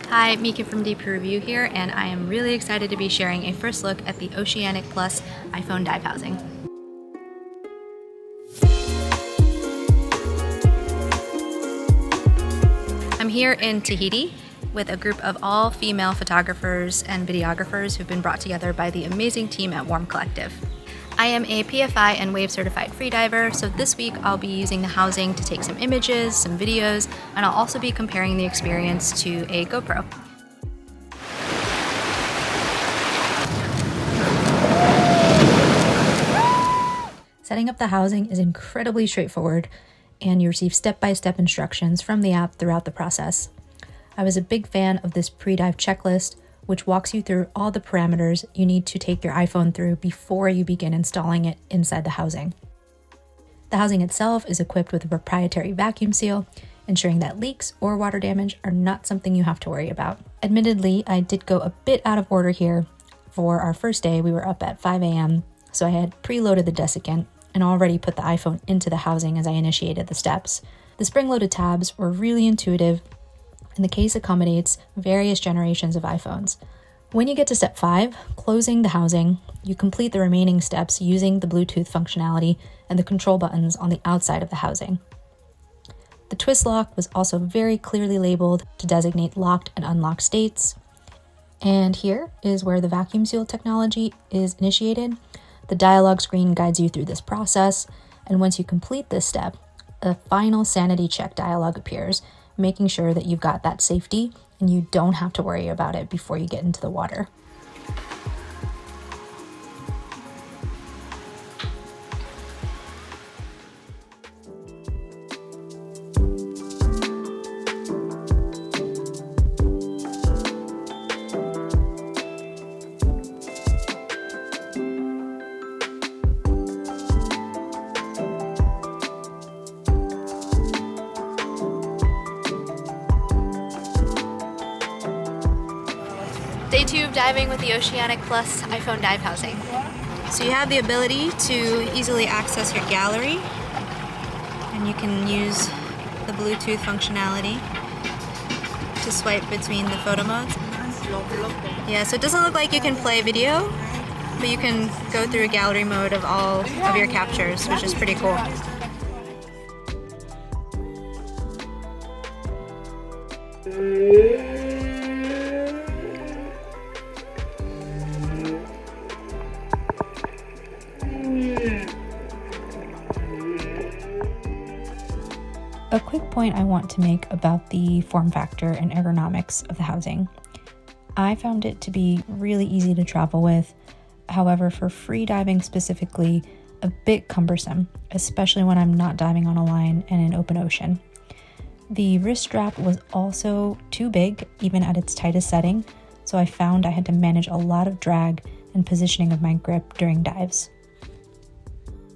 Hi, Mykim from DPReview here, and I am really excited to be sharing a first look at the Oceanic Plus iPhone dive housing. I'm here in Tahiti with a group of all female photographers and videographers who've been brought together by the amazing team at Warm Collective. I am a PFI and Wave certified freediver, so this week I'll be using the housing to take some images, some videos, and I'll also be comparing the experience to a GoPro. Setting up the housing is incredibly straightforward, and you receive step-by-step instructions from the app throughout the process. I was a big fan of this pre-dive checklist, which walks you through all the parameters you need to take your iPhone through before you begin installing it inside the housing. The housing itself is equipped with a proprietary vacuum seal, ensuring that leaks or water damage are not something you have to worry about. Admittedly, I did go a bit out of order here. For our first day, we were up at 5 a.m., so I had preloaded the desiccant and already put the iPhone into the housing as I initiated the steps. The spring-loaded tabs were really intuitive, and the case accommodates various generations of iPhones. When you get to step 5, closing the housing, you complete the remaining steps using the Bluetooth functionality and the control buttons on the outside of the housing. The twist lock was also very clearly labeled to designate locked and unlocked states. And here is where the vacuum seal technology is initiated. The dialog screen guides you through this process, and once you complete this step, a final sanity check dialog appears, making sure that you've got that safety and you don't have to worry about it before you get into the water. Day 2 of diving with the Oceanic Plus iPhone dive housing. So you have the ability to easily access your gallery, and you can use the Bluetooth functionality to swipe between the photo modes. Yeah, so it doesn't look like you can play video, but you can go through a gallery mode of all of your captures, which is pretty cool. A quick point I want to make about the form factor and ergonomics of the housing. I found it to be really easy to travel with, however, for free diving specifically, a bit cumbersome, especially when I'm not diving on a line and in open ocean. The wrist strap was also too big, even at its tightest setting, so I found I had to manage a lot of drag and positioning of my grip during dives.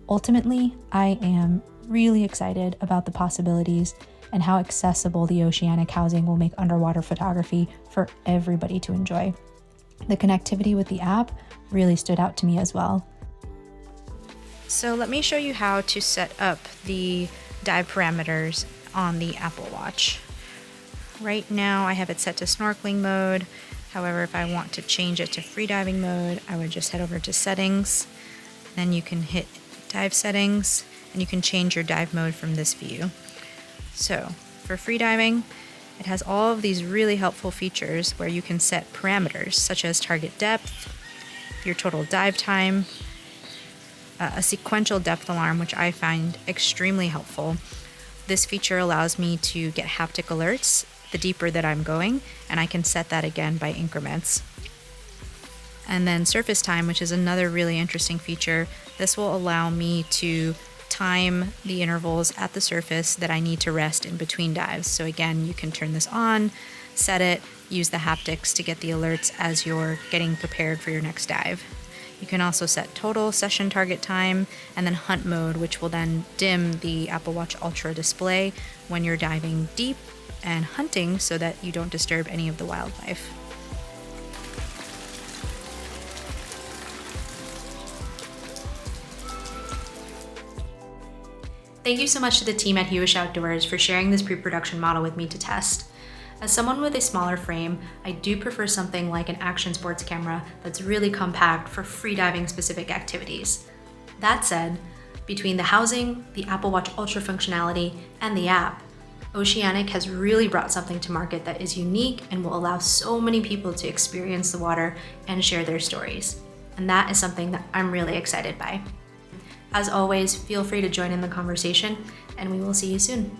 Ultimately, I am really excited about the possibilities and how accessible the Oceanic housing will make underwater photography for everybody to enjoy. The connectivity with the app really stood out to me as well. So let me show you how to set up the dive parameters on the Apple Watch. Right now I have it set to snorkeling mode. However, if I want to change it to freediving mode, I would just head over to settings. Then you can hit dive settings, and you can change your dive mode from this view. So for freediving, it has all of these really helpful features where you can set parameters such as target depth, your total dive time, a sequential depth alarm, which I find extremely helpful. This feature allows me to get haptic alerts the deeper that I'm going, and I can set that again by increments. And then surface time, which is another really interesting feature. This will allow me to time the intervals at the surface that I need to rest in between dives. So again, you can turn this on, set it, use the haptics to get the alerts as you're getting prepared for your next dive. You can also set total session target time and then hunt mode, which will then dim the Apple Watch Ultra display when you're diving deep and hunting so that you don't disturb any of the wildlife. Thank you so much to the team at Hewish Outdoors for sharing this pre-production model with me to test. As someone with a smaller frame, I do prefer something like an action sports camera that's really compact for freediving specific activities. That said, between the housing, the Apple Watch Ultra functionality, and the app, Oceanic has really brought something to market that is unique and will allow so many people to experience the water and share their stories. And that is something that I'm really excited by. As always, feel free to join in the conversation, and we will see you soon.